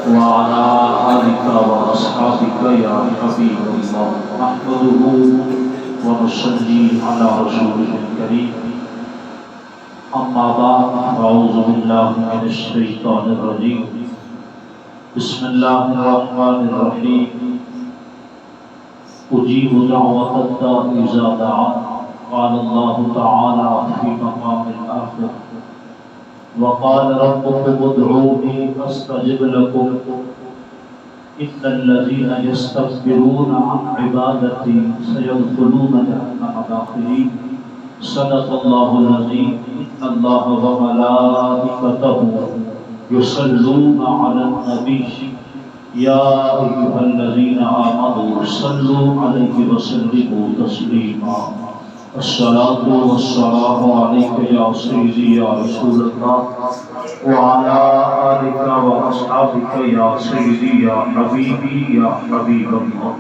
وعلى آلك وأصحابك يا حبيب الله نحمده ونصلي على رسوله الكريم أما بعد أعوذ بالله من الشيطان الرجيم بسم الله الرحمن الرحيم أجيب دعوة الداع إذا دعان قال الله تعالى في مقام الآخر وقال ربكم ادعوني أستجب لكم إن الذين يستكبرون عن عبادتي سيدخلون جهنم داخرين صدق الله العظيم إن الله وملائكته يصلون على النبي يا أيها الذين آمنوا صلوا عليه وسلموا تسليما الصلاة والسلام عليك يا سيدي يا رسول الله وعلى آلك وأصحابك يا سيدي يا حبيبي يا حبيب الله.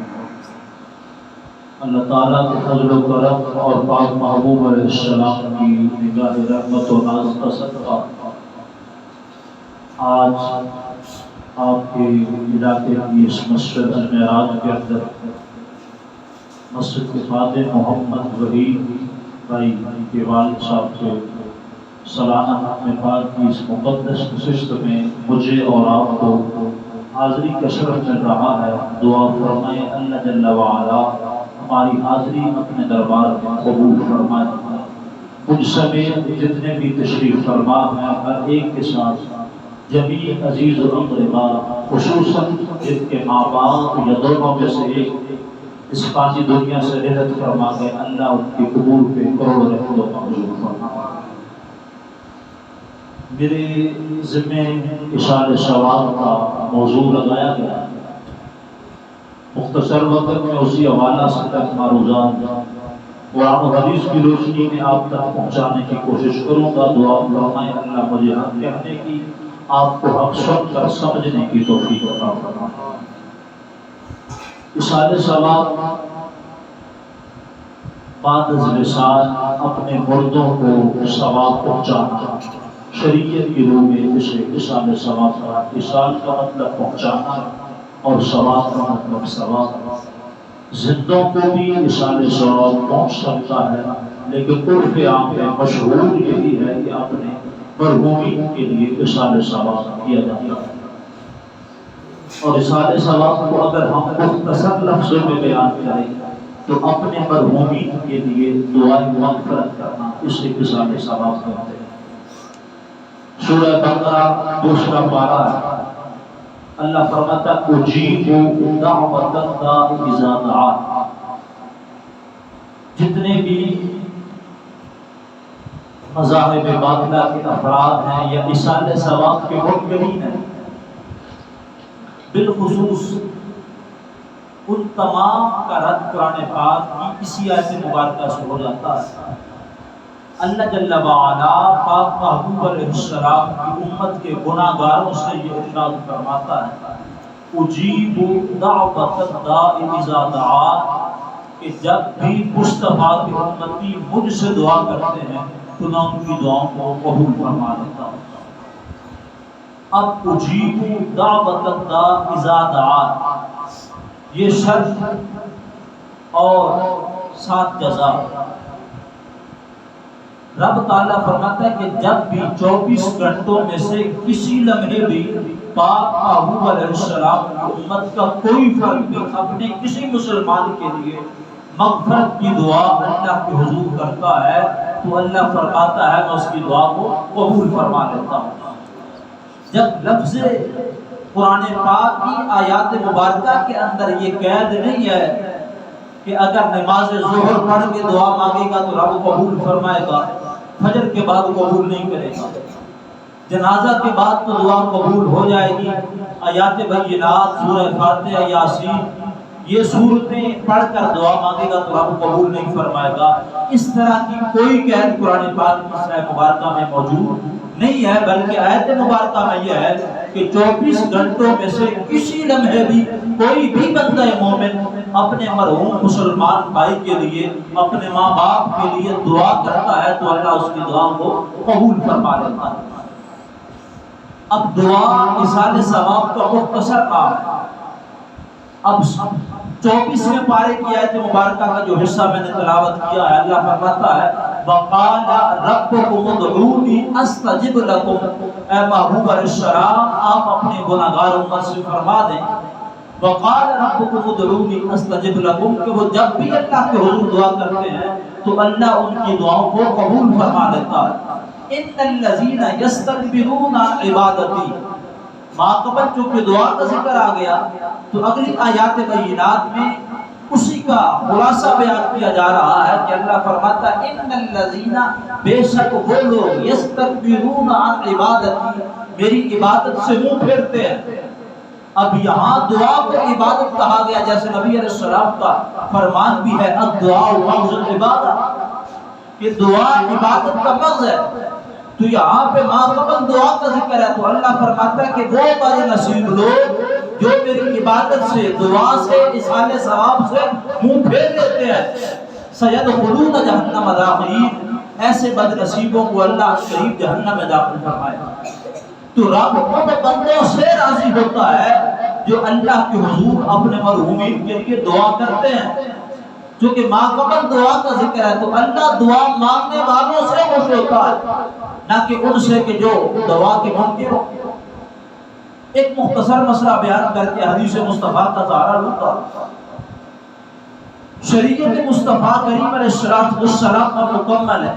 اللہ تعالیٰ کے فضل و کرم اور پاک محبوب علیہ السلام کی نگاہ رحمت و ناز کا صدقہ آج آپ کے علاقے کی اس مسجد المعراج کے اندر مسجد کے خادم محمد وحید بھائی کے والد صاحب کے سالانہ ختم پاک کی اس مقدس نشست میں مجھے اور آپ کو حاضری کا شرف مل رہا ہے. دعا فرمائے اللہ جل وعلا ہماری حاضری اپنے دربار میں قبول فرمائے. مجھ سمیت جتنے بھی تشریف فرما ہیں ہر ایک کے ساتھ جمیع عزیز و اقربا خصوصاً جن کے ماں باپ یا دونوں میں سے ایک اس فانی دنیا سے رحلت فرما کے اللہ ان کی قبول پہ کروڑ رحمت و منظور فرما. میرے ذمہ اشارہ ثواب کا موضوع لگایا گیا. مختصر وقت میں اسی حوالہ سے تک معروضات قرآن و حدیث کی روشنی میں آپ تک پہنچانے کی کوشش کروں گا. دعا فرمائے اللہ مجھے حق کہنے کی آپ کو حق سن کر سمجھنے کی توفیق عطا فرمائے. اشارہ ثواب بعد از وصال اپنے مردوں کو ثواب پہنچانا شریعت کی روح میں اسے اشارہ ثواب کہا. اشارہ کا مطلب پہنچانا اور ثواب کا مطلب ثواب. زندوں کو بھی اشارہ ثواب پہنچ سکتا ہے لیکن عرف عام میں مشہور یہی ہے کہ اپنے مرحومین کے لیے اشارہ ثواب کیا جاتا ہے. اور اشارہ ثواب کو اگر ہم مختصر لفظوں میں بیان کریں تو اپنے مرحومین کے لیے دعائیں مغفرت کرنا اسے اشارہ ثواب کہتے ہیں. سورہ بقرہ دوسرا پارہ ہے. اللہ فرماتا اجیب دعوت الداع اذا دعان. جتنے بھی مذاہب باطلہ کے افراد ہیں یا اشارہ ثواب کے منکرین ہیں بالخصوص ان تمام کا رد قرآن پاک کی اسی آیت مبارکہ سے ہو جاتا ہے. اللہ جل وعلا پاک محبوب علیہ السلام کی امت کے گناہگاروں سے یہ ارشاد فرماتا ہے اجیب دعوت الداع اذا دعان کہ جب بھی مصطفیٰ کی امتی مجھ سے دعا کرتے ہیں تو میں ان کی دعاؤں کو قبول فرما لیتا ہوں. اب اجیب دعوت الداع اذا دعان یہ شرط اور ساتھ جزا. رب تعالیٰ فرماتا ہے کہ جب بھی 24 گھنٹوں میں سے کسی لمحے بھی پاک محبوب علیہ السلام کی امت کا کوئی فرد بھی اپنے کسی مسلمان کے لیے مغفرت کی دعا اللہ کے حضور کرتا ہے تو اللہ فرماتا ہے میں اس کی دعا کو قبول فرما لیتا ہوں. جب لفظ قرآن پاک کی آیات مبارکہ کے اندر یہ قید نہیں ہے کہ اگر نماز ظہر پڑھ کے دعا مانگے گا تو رب قبول فرمائے گا, فجر کے بعد قبول نہیں کرے گا, جنازہ کے بعد تو دعا قبول ہو جائے گی, آیات بینات سورہ فاتحہ یاسین یہ صورتیں پڑھ کر دعا مانگے گا تو رب قبول نہیں فرمائے گا. اس طرح کی کوئی قید قرآن پاک کی سورہ مبارکہ میں موجود نہیں ہے, بلکہ آیت مبارکہ میں یہ ہے کہ 24 گھنٹوں میں سے کسی لمحے بھی کوئی بھی بندہ مومن اپنے مرحوم مسلمان بھائی کے لیے اپنے ماں باپ کے لیے دعا کرتا ہے تو اللہ اس کی دعا کو قبول فرما لیتا ہے. اب دعا ایصال ثواب کا مختصر نام ہے۔ اب 24ویں پارے کی آیت مبارکہ کا جو حصہ میں نے تلاوت کیا ہے، اللہ فرماتا ہے وَقَالَ رَبُّكُمُ ادْعُونِي أَسْتَجِبْ لَكُمْ، اے محبوب علیہ السلام آپ اپنے گناہگار امت سے فرما دیں وَقَالَ رَبُّكُمُ ادْعُونِي أَسْتَجِبْ لَكُمْ کہ وہ جب بھی اللہ کے حضور دعا کرتے ہیں تو اللہ ان کی دعاؤں کو قبول فرما لیتا ہے۔ إِنَّ الَّذِينَ يَسْتَكْبِرُونَ عَنْ عِبَادَتِي، ماقبل چونکہ دعا کا ذکر آ گیا تو اگلی آیات بینات میں اسی کا خلاصہ بیان کیا جا رہا ہے کہ اللہ فرماتا ہے ان الذین، بے شک وہ لوگ یستکبرون عن عبادتی، میری عبادت سے منہ پھیرتے ہیں۔ اب یہاں دعا کو عبادت کہا گیا، جیسے نبی علیہ السلام کا فرمان بھی ہے الدعاء مغز العبادہ، کہ دعا عبادت کا مغز ہے۔ تو یہاں پہ ماقبل دعا کا ذکر ہے تو اللہ فرماتا ہے کہ وہ بڑے نصیب لوگ جو میری عبادت سے، دعا سے، ایصال ثواب سے منہ پھیر لیتے ہیں، سیدخلون جہنم داخلین، ایسے بد نصیبوں کو اللہ قریب جہنم میں داخل فرمائے گا۔ تو رب ان بندوں سے راضی ہوتا ہے جو اللہ کے حضور اپنے مرحومین کے لیے دعا کرتے ہیں۔ چونکہ ماقبل دعا کا ذکر ہے تو اللہ دعا مانگنے والوں سے خوش ہوتا ہے، نہ کہ ان سے کہ جو دعا کے منکر ہو۔ ایک مختصر مسئلہ بیان کر کے حدیث مصطفیٰ کا سہارا لوٹا۔ شریعت مصطفیٰ کریم علیہ السلام کا مکمل ہے،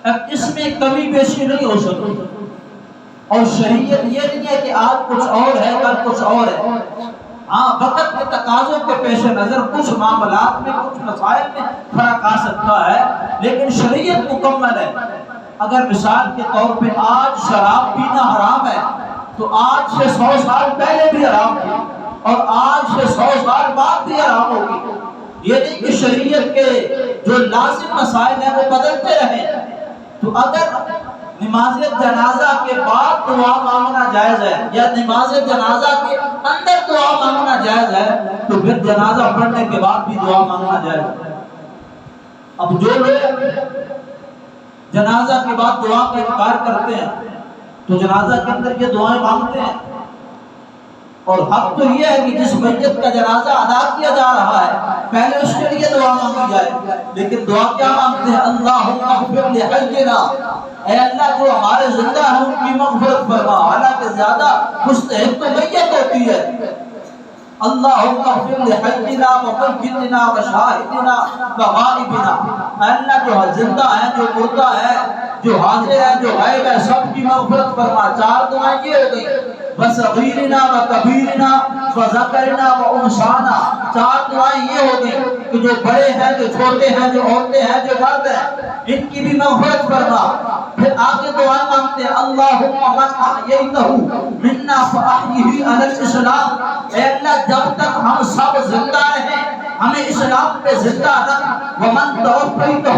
اب اس میں کمی بیشی نہیں ہو سکتی، اور شریعت یہ نہیں ہے کہ آج کچھ اور ہے کل کچھ اور ہے۔ ہاں وقت کے تقاضوں کے پیش نظر کچھ معاملات میں، کچھ مسائل میں فرق آ سکتا ہے، لیکن شریعت مکمل ہے۔ اگر مثال کے طور پہ آج شراب پینا حرام ہے تو آج سے 100 سال پہلے بھی حرام تھی، اور آج سے 100 سال بعد بھی حرام ہوگی۔ یہ نہیں کہ شریعت کے جو لازم مسائل ہیں وہ بدلتے رہیں۔ تو اگر نماز جنازہ کے بعد دعا مانگنا جائز ہے یا نماز جنازہ کے اندر دعا مانگنا جائز ہے تو پھر جنازہ پڑھنے کے بعد بھی دعا مانگنا جائز ہے۔ اب جو لوگ جنازہ کے بعد دعا کا انکار کرتے ہیں تو جنازہ کے اندر یہ دعائیں مانگتے ہیں، اور حق تو یہ ہے کہ جس میت کا جنازہ ادا کیا جا رہا ہے پہلے اس کے لیے دعا مانگی جائے، لیکن دعا کیا مانگتے ہیں اللہم اغفر لحینا، اے اللہ جو ہمارے زندہ ہیں ان کی مغفرت فرما، حالانکہ زیادہ مستحق تو میت ہوتی ہے۔ اللہم اغفر لحینا ومیتنا وشاہدنا وغائبنا، اے اللہ جو زندہ ہیں، جو مردہ ہیں، جو حاضر ہیں، جو غائب ہیں، سب کی مغفرت فرما۔ 4 دعائیں یہ ہو گئی، وصغیرنا وکبیرنا وذکرنا وانثانا، 4 دعائیں یہ ہو گئی کہ جو بڑے ہیں، جو چھوٹے ہیں، جو عورتیں ہیں، جو مرد ہیں، ان کی بھی مغفرت فرما۔ پھر آگے دعائیں مانگتے ہیں اللہم من احییتہ منا فاحیہ علی الاسلام، اے اللہ جب تک ہم سب زندہ رہیں ہمیں اسلام پہ زندہ رکھ، ومن توفیتہ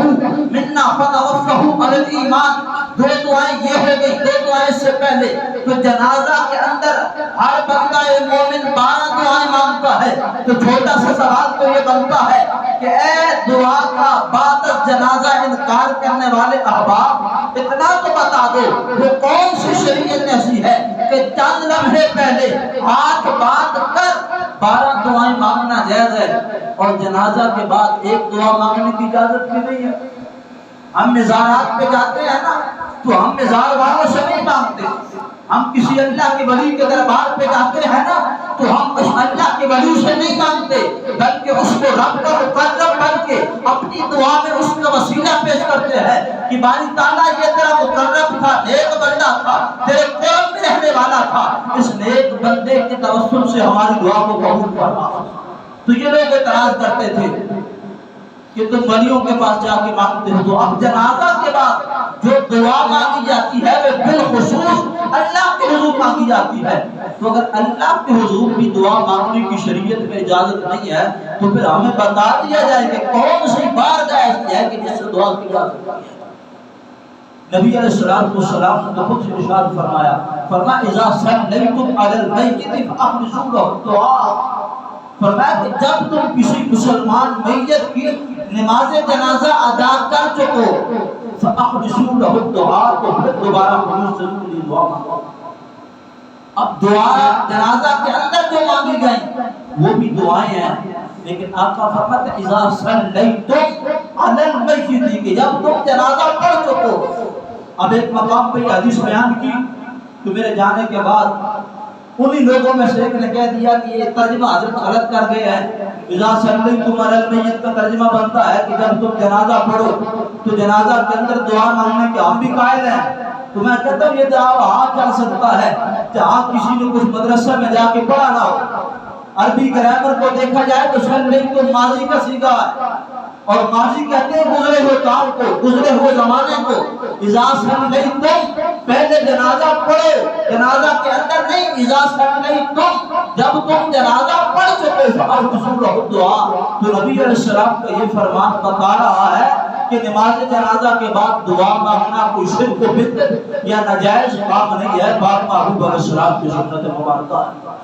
منا فتوفہ علی الایمان۔ 2 دعائیں یہ ہو گئی، 2 دعائیں اس سے پہلے تو جنازہ کے اندر ہر بندہ مومن 12 دعائیں مانگتا ہے، تو چھوٹا سا سوال تو یہ بنتا ہے کہ اے دعا کا بعد جنازہ انکار کرنے والے احباب، اتنا تو بتا دو وہ کون سی شریعت ایسی ہے کہ چند لمحے پہلے ہاتھ باندھ کر 12 دعائیں مانگنا جائز ہے، اور جنازہ کے بعد 1 دعا مانگنے کی اجازت بھی نہیں ہے۔ ہم مزارات پہ جاتے ہیں نا تو ہم مزار والوں سے نہیں مانگتے، ہم کسی اللہ کے ولی کے دربار پہ جاتے ہیں نا تو ہم اس اللہ کے ولی سے نہیں مانگتے، بلکہ اس کو رب کا مقرب بن کے اپنی دعا میں اس کا وسیلہ پیش کرتے ہیں کہ باری تعالیٰ یہ تیرا مقرب تھا، نیک بندہ تھا، تیرے قرب میں رہنے والا تھا، اس نیک بندے کے توسل سے ہماری دعا کو قبول فرما۔ تو یہ لوگ اعتراض کرتے تھے کہ تم ولیوں کے پاس جا کے مانگتے ہو، تو اب جنازہ کے بعد جو دعا مانگی جاتی ہے وہ بالخصوص اللہ کے حضور مانگی جاتی ہے۔ تو اگر اللہ کے حضور بھی دعا مانگنے کی شریعت میں اجازت نہیں ہے تو پھر ہمیں بتا دیا جائے کہ کون سی بارگاہ ایسی ہے کہ جس سے دعا کی جا سکتی ہے۔ نبی علیہ السلام نے خود سے ارشاد فرمایا اذا صلیتم علی المیت فاخلصوا له الدعاء، فرمایا کہ جب تم کسی مسلمان میت کی نماز جنازہ ادا کر چکو فاخلصوا له الدعاء، تو پھر دوبارہ خلوص سے دعا مانگو۔ اب دعا جنازہ کے اندر جو مانگی گئی وہ بھی دعائیں ہیں، لیکن آقا فرماتے ہیں اذا صلیتم علی المیت، کہ جب تم جنازہ پڑھ چکو۔ اب ایک مقام پہ یہ حدیث بیان کی تو میرے جانے کے بعد انہی لوگوں میں سے ایک نے کہہ دیا کہ یہ ترجمہ حضرت غلط کر گئے ہیں، اذا صلیتم علی المیت کا ترجمہ بنتا ہے کہ جب تم جنازہ پڑھو تو جنازہ کے اندر دعا مانگنے کے ہم بھی قائل ہیں۔ تو میں کہتا ہوں یہ دعا وہاں چل سکتا ہے جہاں کسی نے کچھ مدرسہ میں جا کے پڑھا نہ ہو۔ عربی گرامر کو دیکھا جائے تو صلیتم ماضی کا صیغہ ہے، اور ماضی کہتے ہیں گزرے ہوئے کام کو، گزرے ہوئے زمانے کو۔ اذا صلیتم پہلے جنازہ پڑھو، جنازہ کے اندر نہیں، اذا صلیتم جب تم جنازہ پڑھ چکے فاغفروا الدعاء۔ تو نبی علیہ السلام کا یہ فرمان بتا رہا ہے کہ نماز جنازہ کے بعد دعا مانگنا کوئی شرک و بدعت یا ناجائز کام نہیں ہے، پاک محبوب علیہ السلام کی سنت مبارکہ ہے۔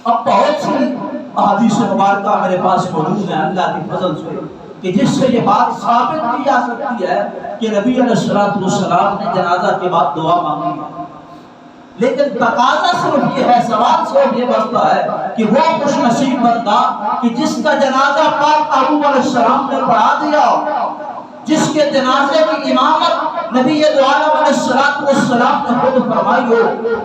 اب بہت سی احادیث مبارکہ میرے پاس موجود ہیں اللہ کی فضل سے کہ جس سے یہ بات ثابت کی جا سکتی ہے کہ نبی علیہ السلام نے جنازہ کے بعد دعا مانگی ہے۔ لیکن تقاضا صرف یہ ہے، سوال صرف یہ بچتا ہے کہ وہ خوش نصیب بندہ کہ جس کا جنازہ پاک محبوب علیہ السلام نے پڑھا دیا ہو، جس کے جنازے کی امامت نبی دو عالم علیہ السلام نے خود فرمائی ہو۔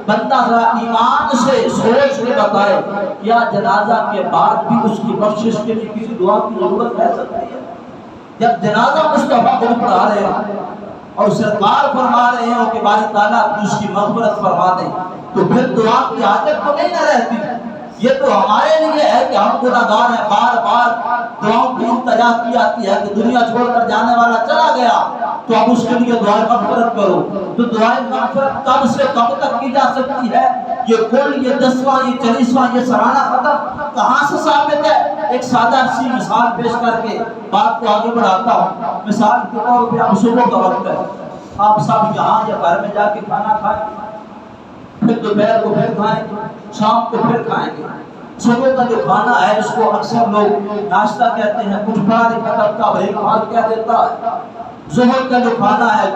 بندہ ذرا ایمان سے سوچ کے بتائے کیا جنازہ کے بعد بھی اس کی بخشش کے لیے کسی دعا کی ضرورت رہ سکتی ہے؟ جب جنازہ مصطفیٰ خود پڑھا رہے ہیں اور سرکار فرما رہے ہیں کہ باری تعالیٰ اس کی مغفرت فرما دیں، تو پھر دعا کی حاجت تو نہیں نہ رہتی۔ یہ تو ہمارے لیے ہے کہ ہم گناہگار ہیں، بار بار دعاؤں کی التجا کی آتی ہے کہ دنیا چھوڑ کر جانے والا چلا گیا تو اب اس کے لیے دعائیں مغفرت کرو۔ تو دعائیں مغفرت کب سے کب تک کی جا سکتی ہے؟ یہ کل، یہ 10واں، یہ 40واں، یہ سالانہ ختم کہاں سے ثابت ہے؟ ایک سادہ سی مثال پیش کر کے بات کو آگے بڑھاتا ہوں۔ مثال کے طور پہ اب صبح کا وقت ہے، آپ سب یہاں یا گھر میں جا کے کھانا کھائیں، پھر دوپہر کو پھر کھائیں گے، شام کو پھر کھائیں گے۔ صبح کا جو کھانا ہے اس کو اکثر لوگ ناشتہ کہتے ہیں، کچھ پڑھا لکھا طبقہ بریک فاسٹ کہہ دیتا ہے۔ ظہر کا جو کھانا ہے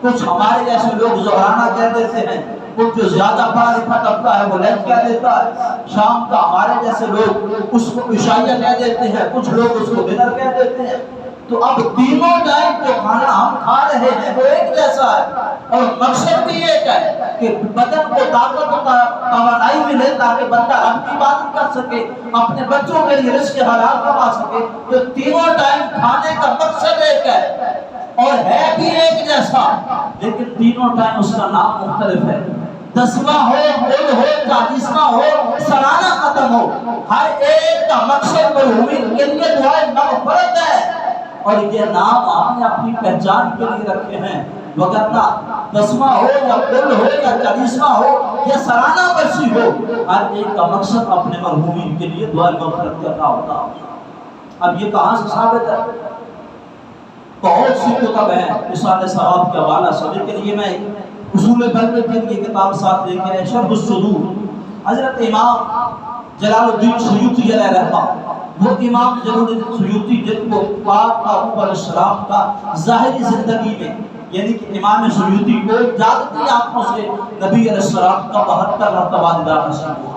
کچھ ہمارے جیسے لوگ ظہرانہ کہہ دیتے ہیں، کچھ جو زیادہ پڑھا لکھا طبقہ ہے وہ لنچ کہہ دیتا ہے۔ شام کا ہمارے جیسے لوگ اس کو عشائیہ کہہ دیتے ہیں، کچھ لوگ اس کو ڈنر کہہ دیتے ہیں۔ تو اب تینوں ٹائم جو کھانا ہم کھا رہے ہیں وہ ایک جیسا ہے، اور مقصد بھی ایک ہے کہ بدن کو طاقت و توانائی ملے تاکہ بندہ رب کی عبادت کر سکے، اپنے بچوں کے لیے رزق حلال کما سکے۔ تو تینوں ٹائم کھانے کا مقصد ایک ہے اور ہے بھی ایک جیسا، لیکن تینوں ٹائم اس کا نام مختلف ہے۔ 10واں ہو، کل ہو، 40واں ہو، سالانہ ختم ہو، ہر ایک کا مقصد مرحومین کے لیے دعائیں مغفرت ہے۔ اور یہ نام ہم نے اپنی پہچان کے لیے رکھے ہیں، وگرنہ 10واں ہو یا کل ہو یا 40واں ہو یا سالانہ برسی ہو، ہر ایک کا مقصد اپنے مرحومین کے لیے دعائیں مغفرت کرنا ہوتا ہے۔ اب یہ کہاں سے ثابت ہے؟ بہت سی کتب ہیں مثال ثواب کے حوالہ سے، لیکن یہ میں اصول بلغہ کے لیے کتاب ساتھ لے کے آئے، شرح الصدور، حضرت امام جلال الدین سیوطی علیہ رحمہ، وہ امام جلال الدین سیوطی جن کو پاک محبوب علیہ السلام کا ظاہری زندگی میں، یعنی کہ امام سیوطی کو جاگتی آنکھوں سے نبی علیہ السلام کا 72 مرتبہ دیدار نصیب ہوا،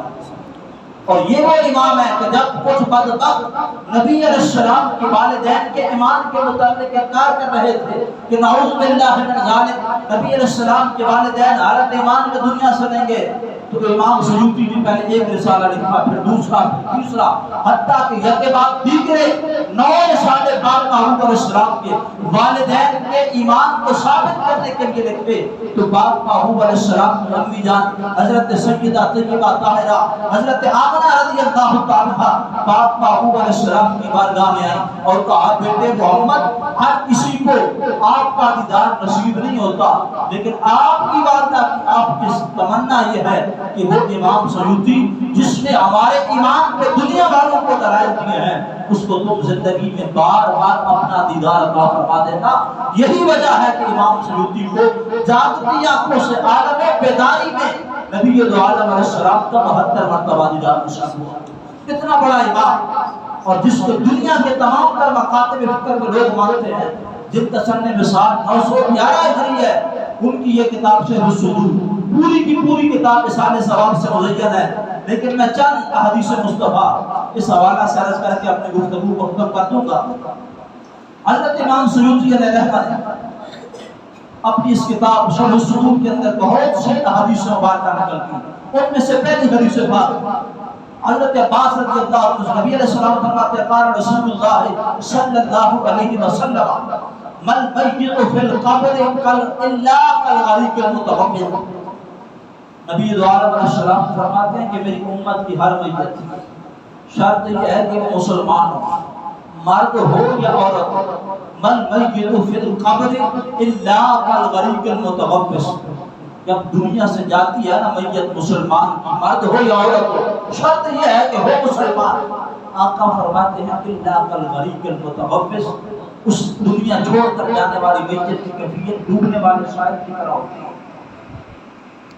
اور یہ وہ امام ہے کہ جب کچھ بدبخت نبی علیہ السلام کے والدین کے ایمان کے متعلق انکار کر رہے تھے کہ نعوذ باللہ من ذالک، نبی علیہ السلام کے والدین حالت ایمان میں دنیا سے لیں گے، تو امام سیوطی نے پہلے ایک رسالہ لکھا، پھر دوسرا، پھر تیسرا، حتیٰ کہ یکے بعد دیگرے 9 رسالے پاک محبوب علیہ السلام کے والدین کے ایمان کو ثابت کرنے کے لیے لکھے۔ تو پاک محبوب علیہ السلام کی امی جان حضرت سیدہ طیبہ طاہرہ حضرت آمنہ رضی اللہ تعالیٰ پاک محبوب علیہ السلام کی بارگاہ میں آئی اور کہا بیٹے محمد، ہر کسی کو آپ کا دیدار نصیب نہیں ہوتا، لیکن آپ کی بارگاہ کی آپ کی تمنا یہ ہے کہ وہ امام سیوطی جس نے ہمارے ایمان پہ دنیا والوں کو دلائل دیے ہیں، اس کو تم زندگی میں بار بار اپنا دیدار عطا فرما دینا۔ یہی وجہ ہے کہ امام سیوطی کو جاگتی آنکھوں سے عالم بیداری میں نبی دو عالم علیہ السلام کا 72 مرتبہ دیدار نصیب ہوا۔ کتنا بڑا امام، اور جس کو دنیا کے تمام تر مکاتب فکر کے لوگ مانتے ہیں، جن کا سن مثال 911 ہجری ہے، ان کی یہ کتاب شرح الصدور، پوری کی پوری کتاب اصحاب ثواب سے مزین ہے، لیکن میں چند احادیث مصطفیٰ اس حوالہ سے عرض کر کے اپنی گفتگو کو ختم کر دوں گا۔ حضرت امام سیوطی علیہ رحمت نے اپنی اس کتاب شرح الصدور کے اندر بہت سی احادیث مبارکہ نقل کی، ان میں سے پہلی حدیث پاک حضرت عباس رضی اللہ عنہ، نبی علیہ السلام فرماتے ہیں قال رسول اللہ صلی اللہ علیہ وسلم من میت فی القبر الا کالغریق المتوقد۔ نبی علیہ السلام فرماتے ہیں کہ میری امت کی ہر میت شرط یہ ہے کہ وہ مسلمان ہو، مرد ہو یا عورت، من میت فی القبر الا کالغریق المتوقد، جب دنیا سے جاتی ہے نا میت مسلمان کی، مرد ہو یا عورت ہو، شرط یہ ہے کہ ہو مسلمان۔ آقا فرماتے ہیں الا کالغریق المتوقد، اس دنیا چھوڑ کر جانے والی میت کی کیفیت ڈوبنے والے شاعر کی طرح ہوتی ہے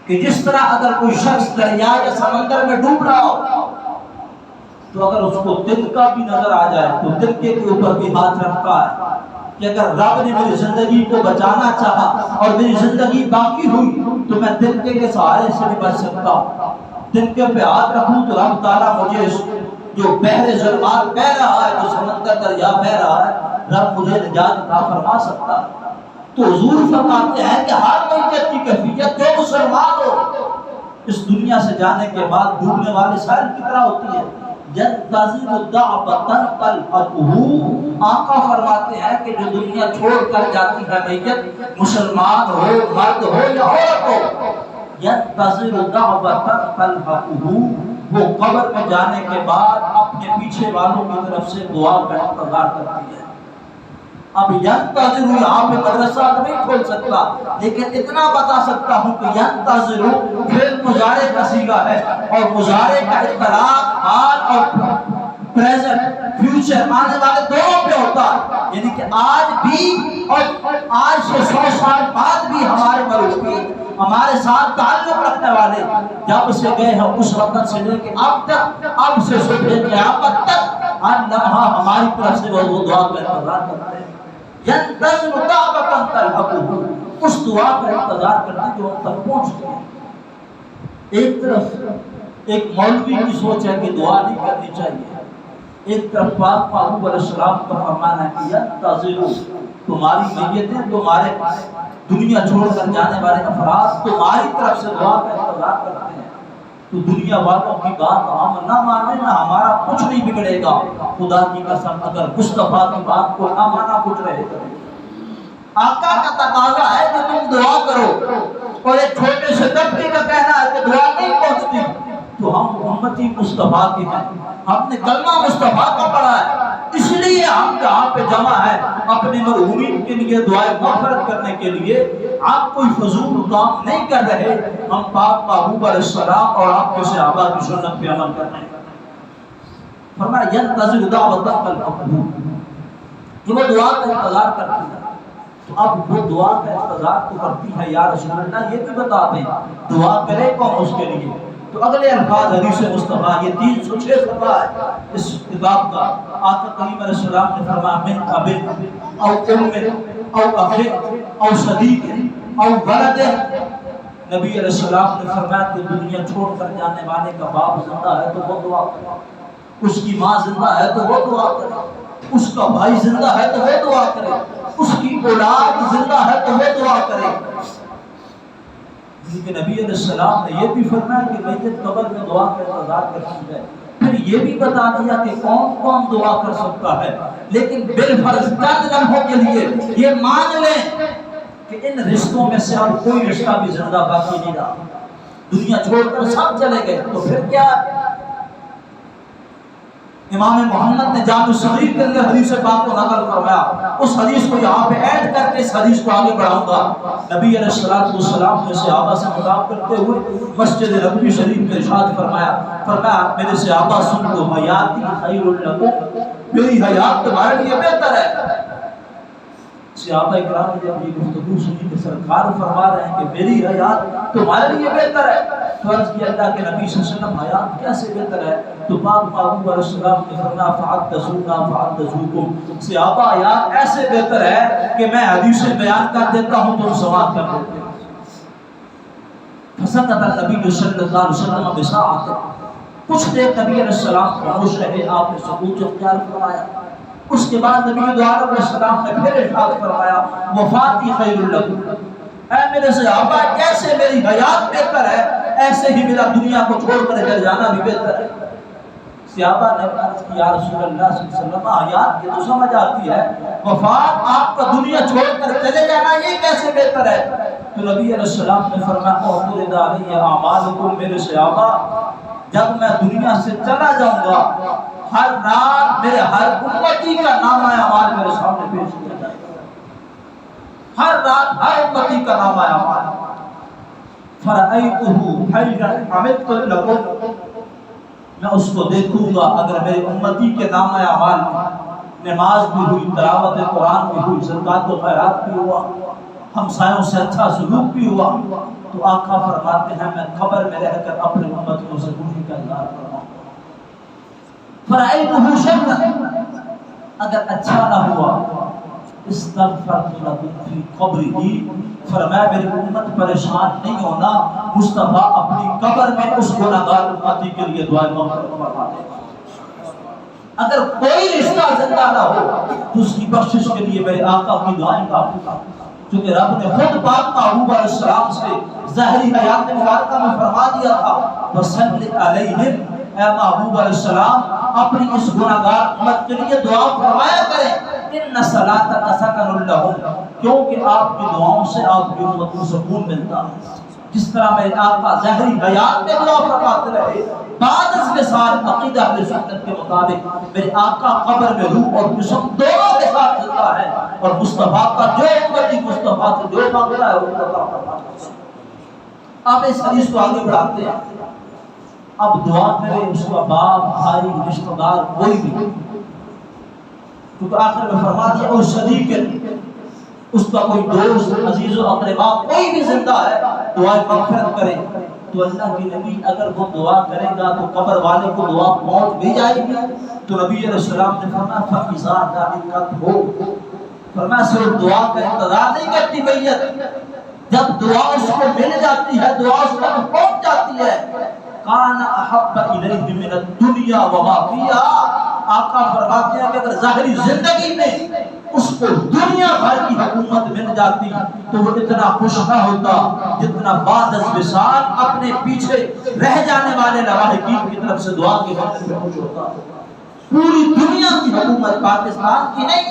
کہ جس طرح اگر کوئی شخص دریا یا سمندر میں ڈوب رہا ہو تو اگر اس کو دل کا بھی نظر آ جائے تو دل کے اوپر بھی ہاتھ رکھتا ہے کہ اگر رب نے میری زندگی کو بچانا چاہا اور میری زندگی باقی ہوئی تو میں دل کے سہارے سے بھی بچ سکتا ہوں، دل کے پہ ہاتھ رکھوں تو رب تعالیٰ مجھے جو بحر ظلمات بہ رہا ہے، جو سمندر دریا بہ رہا ہے، رب مجھے نجات عطا فرما سکتا ہے۔ تو حضور فرماتے ہیں کہ ہر میت کی کیفیت جو مسلمان ہو اس دنیا سے جانے کے بعد ڈوبنے والے سائل کی طرح ہوتی ہے، ينتظر الدعوة تلقه۔ آقا فرماتے ہیں کہ جو دنیا چھوڑ کر جاتی ہے میت، مسلمان ہو، مرد ہو یا عورت ہو، ينتظر الدعوة تلقه، وہ قبر میں جانے کے بعد اپنے پیچھے والوں کی طرف سے دعا کا انتظار کرتی ہے۔ اب ینتظر یہاں پہ مدرسہ نہیں کھول سکتا، لیکن اتنا بتا سکتا ہوں کہ ینتظر فعل مضارع کا صیغہ ہے اور مضارع کا اطلاق حال اور پریزنٹ فیوچر آنے والے دونوں پہ ہوتا ہے، یعنی کہ آج بھی اور آج سے 100 سال بعد بھی ہمارے مروی ہمارے ساتھ تعلق رکھنے والے جب سے گئے ہیں اس وقت سے لے کے اب تک، اب سے صبح قیامت تک ہر لمحہ ہماری طرف سے وہ دعا کا انتظار کرتے ہیں۔ ينتظر دعوة تلقه، اس دعا کا انتظار کرتے ہیں جو ہم تک پہنچتی ہے۔ ایک طرف ایک مولوی کی سوچ ہے کہ دعا نہیں کرنی چاہیے، ایک طرف پاک محبوب علیہ السلام کا فرمان ہے کہ ینتظر، تمہاری میتیں، تمہارے دنیا چھوڑ کر جانے والے افراد تمہاری طرف سے دعا کا انتظار کرتے ہیں، تو دنیا والوں کی بات ہم نہ مانیں نہ ہمارا کچھ نہیں بگڑے گا، خدا کی قسم اگر مصطفیٰ کی بات کو نہ مانا کچھ رہے گا۔ آقا کا تقاضا ہے کہ تم دعا کرو، اور ایک چھوٹے سے طبقے کا کہنا ہے کہ دعا نہیں پہنچتی، تو ہم امتی مصطفیٰ کے ہیں، ہم نے کلمہ مصطفیٰ کا پڑھا ہے، اس لیے ہم جہاں پہ جمع ہے اپنے مرحومین کے لیے دعائیں مغفرت کرنے کے لیے، آپ کوئی فضول کام نہیں کر رہے، ہم پاک محبوب علیہ السلام اور آپ کے صحابہ کی سنت پہ عمل کر رہے ہیں۔ فرمایا ینتظر دعوۃ تلقه، کہ وہ دعا کا انتظار کرتی ہے۔ تو اب وہ دعا کا انتظار تو کرتی ہے، یا رسول اللہ یہ بھی بتا دیں دعا کرے کون اس کے لیے؟ تو اگلے الفاظ حدیث مصطفیٰ، یہ 306 صفحہ ہے اس کتاب کا، آقا کریم علیہ السلام نے فرمایا من اب او ام او اخ او صدیق او ولد۔ نبی علیہ السلام نے فرمایا کہ دنیا چھوڑ کر جانے والے کا باپ زندہ ہے تو وہ دعا کرے، اس کی ماں زندہ ہے تو وہ دعا کرے، اس کا بھائی زندہ ہے تو وہ دعا کرے، اس کی اولاد زندہ ہے تو وہ دعا کرے۔ لیکن نبی علیہ السلام نے یہ بھی فرمایا کہ میت قبر میں دعا کا انتظار کرتی ہے، پھر یہ بھی بتا دیا کہ کون کون دعا کر سکتا ہے، لیکن بالفرض چند لمحوں کے لیے یہ مان لیں کہ ان رشتوں میں سے اب کوئی رشتہ بھی زندہ باقی نہیں رہا، دنیا چھوڑ کر سب چلے گئے، تو پھر کیا؟ امام محمد نے جامع صغیر کے اندر حدیث پاک کو نقل فرمایا، اس حدیث کو یہاں پہ ایڈ کر کے اس حدیث کو آگے بڑھاؤں گا۔ نبی علیہ السلام نے صحابہ سے خطاب کرتے ہوئے مسجد نبوی شریف میں ارشاد فرمایا میرے صحابہ سن لو، حیاتی خیر لکم، میری حیات تمہارے لیے بہتر ہے۔ صحابہ اکرام نے جب یہ گفتگو سنی کہ سرکار فرما رہے ہیں کہ میری حیات تمہارے لیے بہتر ہے، تو عرض کی اللہ کے نبی صلی اللہ علیہ وسلم حیات کیسے بہتر ہے؟ تو پاک محبوب علیہ السلام نے فرمایا فعدسونا فعدسوکم، صحابہ حیات ایسے بہتر ہے کہ میں حدیث بیان کر دیتا ہوں تم سماعت کر لیتے ہو۔ فسکت النبی صلی اللہ علیہ وسلم بساعت، کچھ دیر نبی علیہ السلام خاموش رہے، آپ نے سکوت اختیار فرمایا۔ اس کے بعد نبی علیہ السلام نے پھر ارشاد فرمایا وفاتی خیر لکم، اے میرے صحابہ جیسے میری حیات بہتر ہے ایسے ہی میرا دنیا کو چھوڑ کر چلے جانا بھی بہتر ہے۔ صحابہ نے عرض کی یا رسول اللہ صلی اللہ علیہ وسلم حیات کی تو سمجھ آتی ہے، وفات آپ کا دنیا چھوڑ کر چلے جانا یہ کیسے بہتر ہے؟ تو نبی علیہ السلام نے فرمایا اعترض علی اعمالکم، میرے صحابہ جب میں دنیا سے چلا جاؤں گا ہر رات میرے ہر امتی کا نامہ اعمال میرے سامنے پیش کیا جائے گا، ہر رات ہر امتی کا نامہ اعمال۔ فرأیتہ حیرا عملت لکم، میں اس کو دیکھوں گا اگر میرے امتی کے نامہ اعمال میں نماز بھی ہوئی، تلاوت قرآن بھی ہوئی، زکوٰۃ و خیرات بھی ہوا، ہمسایوں سے اچھا سلوک بھی ہوا، تو آقا فرماتے ہیں میں قبر میں رہ کر اپنے امتیوں سے دوری کا اظہار فرماؤں۔ فرأیتہ شرا، اگر اچھا نہ ہوا استغفرت لکم فی قبرہ، فرمایا میری امت پریشان نہیں ہونا، مصطفیٰ اپنی قبر میں اس گناہگار امتی کے لیے دعائیں مغفرت فرما دے گا۔ اگر کوئی رشتہ زندہ نہ ہو تو اس کی بخشش کے لیے میرے آقا کی دعائیں کافی تھا، کیونکہ رب نے خود پاک محبوب علیہ السلام سے ظاہری حیات مبارکہ میں فرما دیا تھا وصلی علیہم، اے محبوب علیہ السلام اپنی اس گناہگار امت کے لیے دعا فرمایا کریں، ان صلاتک سکن لہم، کیونکہ آپ کی دعاؤں سے آپ کی امت کو سکون ملتا ہے۔ جس طرح میرے آقا ظاہری حیات میں دعا فرماتے رہے، بعد از وصال عقیدہ اہل سنت کے مطابق میرے آقا قبر میں روح اور جسم دونوں کے ساتھ زندہ ہے، اور مصطفیٰ کا جو امتی مصطفیٰ سے جو مانگتا ہے وہ عطا فرماتا ہے۔ آپ اس حدیث کو آگے بڑھاتے ہیں، اب دعا کرے اس کا باپ بھائی رشتہ دار کوئی بھی، کیونکہ آخر میں فرما دیا اور شریک اس کا کوئی دوست عزیز و اقربا کوئی بھی زندہ ہے دعائیں مغفرت کرے، تو اللہ کی نبی اگر وہ دعا کرے گا تو قبر والے کو دعا پہنچ بھی جائے گی۔ تو نبی علیہ السلام نے فرمایا فَإِذَا ذَلِكَ ہو، فرمایا صرف دعا کا انتظار نہیں کرتی میت، جب دعا اس کو مل جاتی ہے، دعا اس تک پہنچ جاتی ہے، کان احب الیہ من الدنیا وما فیہا، آقا فرماتے ہیں کہ اگر ظاہری زندگی میں اس کو دنیا بھر کی حکومت مل جاتی تو وہ اتنا خوش نہ ہوتا جتنا بعد از وصال اپنے پیچھے رہ جانے والے لواحقین کی طرف سے دعا کی مدد میں خوش ہوتا۔ پوری دنیا کی حکومت پاکستان کی نہیں،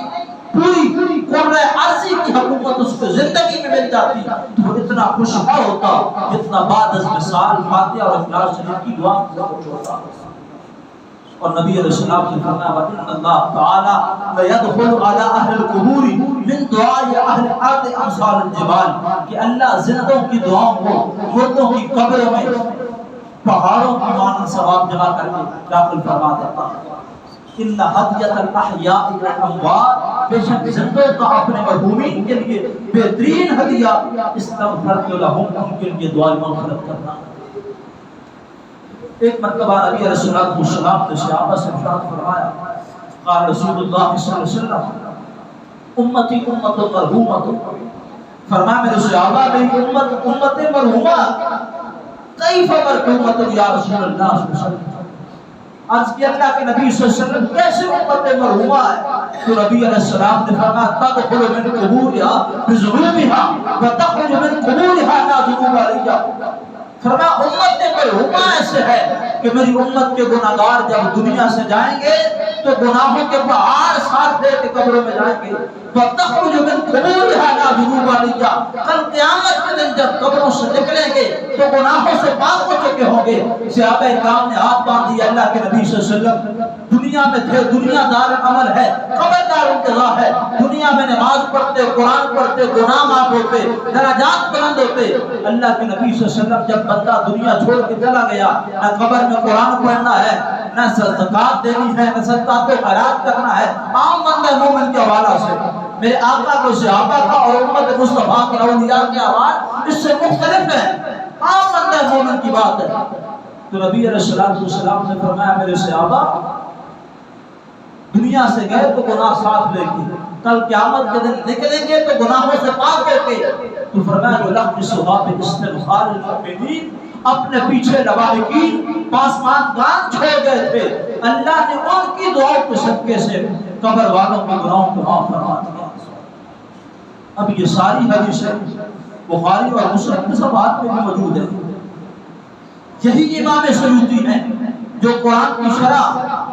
پوری قرہ ارضی کی حکومت اس کو زندگی میں مل جاتی تو وہ اتنا خوش نہ ہوتا جتنا بعد از وصال فاتحہ اور اخلاص شریف کی دعا سے خوش ہوتا۔ اور نبی علیہ السلام نے فرمایا وَإِنَّ اللَّهَ تَعَالَى لَيَدْخُلُ عَلَىٰ أَهْلِ الْقُبُورِ مِنْ دُعَاءِ أَهْلِ الْأَرْضِ أَمْثَالَ الْجِبَالِ، کہ اللہ زندوں کی دعاؤں کو مردوں کی قبروں میں پہاڑوں کی مانند ثواب جمع کر کے داخل فرما دیتا ہے۔ إِنَّ هَدْيَةَ الْأَحْيَاءِ الْأَمْوَاتِ، بے شک زندوں کا اپنے مرحومین کے لیے بہترین ہدیہ استغفرت لہم، ان کے لیے دعائیں مغفرت کرنا۔ ایک مرتبہ نبی علیہ السلام نے صحابہ سے ارشاد فرمایا قال رسول اللہ صلی اللہ علیہ وسلم امتی امت مرحومت، فرمایا میرے صحابہ میری امت مرحومہ، کیف مرحومت یا رسول اللہ صلی اللہ علیہ وسلم، عرض کی اللہ کے نبی صلی اللہ علیہ وسلم کیسے امت مرحومہ ہے؟ تو نبی علیہ السلام نے فرمایا تدخل من قبورها بذنوبها وتخرج من قبورها لا ذنوب علیہا، فرمایا امت مرحومہ ایسے ہے کہ میری امت کے گناہگار جب دنیا سے جائیں گے تو گناہوں کے پہاڑ ساتھ لے کے قبروں میں جائیں گے، وَتَخْرُجُ مِنْ قُبُورِهَا لَا ذُنُوبَ عَلَيْهَا، کل قیامت کے دن جب قبروں سے نکلیں گے تو گناہوں سے پاک ہو چکے ہوں گے۔ صحابہ کرام نے ہاتھ باندھ دیا اللہ کے نبی صلی اللہ علیہ وسلم دنیا میں تھے، دنیا دار عمل ہے، قبر دار انتظار ہے، دنیا میں نماز پڑھتے قرآن پڑھتے گناہ معاف ہوتے درجات بلند ہوتے، اللہ کے نبی صلی اللہ علیہ وسلم جب بندہ دنیا چھوڑ کے چلا گیا نہ قبر میں قرآن پڑھنا ہے، نہ زکات دینی ہے، نہ صدقات و خیرات کرنا ہے، عام بندہ مومن کے حوالہ سے میرے آقا کو صحابہ کا اور امت مصطفیٰ کے اولیاء کے حوالہ اس سے مختلف ہے، عام بندہ مومن کی بات ہے۔ تو نبی علیہ السلام نے فرمایا میرے صحابہ دنیا سے گئے تو گناہ ساتھ لے کے کل قیامت کے دن نکلیں گے تو گناہوں سے پاک ہو کے، تو فرمایا یلخصھا باستغفار المؤمنین، اپنے پیچھے لواحقین پاسمان گان چھوڑ گئے تھے، اللہ نے ان کی دعاؤں کے صدقے سے قبر والوں کے گناہوں کو معاف فرما دیا۔ اب یہ ساری حدیثیں بخاری اور مسلم کے صفحات میں بھی موجود ہیں۔ یہی امام سیوطی ہیں جو قرآن کی شرح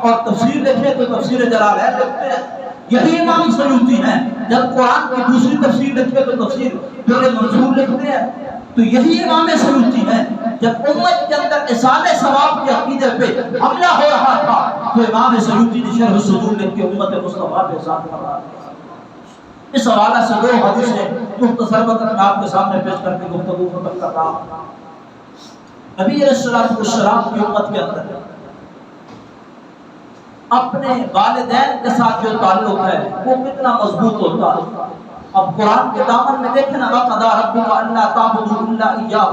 اور تفسیر لکھے تو تفسیر جلالین لکھتے ہیں۔ یہی امام سیوطی ہیں جب قرآن کی دوسری تفسیر لکھے تو تفسیر در منصور لکھتے ہیں۔ تو یہی امام سیوطی ہیں جب امت کے اندر اصال ثواب کے عقیدے پہ حملہ ہو رہا تھا تو امام سیوطی نے شرح الصدور لکھ کے امت مصطفیٰ پہ ساتھ فرمایا۔ اس حوالے سے دو حدیثیں مختصر وقت میں آپ کے سامنے پیش کر کے گفتگو ختم کر رہا ہوں۔ نبی علیہ الصلوۃ والسلام کی امت کے اندر اپنے والدین کے ساتھ جو تعلق ہے وہ کتنا مضبوط ہوتا ہے۔ اب قرآن کے دامن میں دیکھنا وَقَضَىٰ رَبُّكَ أَلَّا تَعْبُدُوا إِلَّا إِيَّاهُ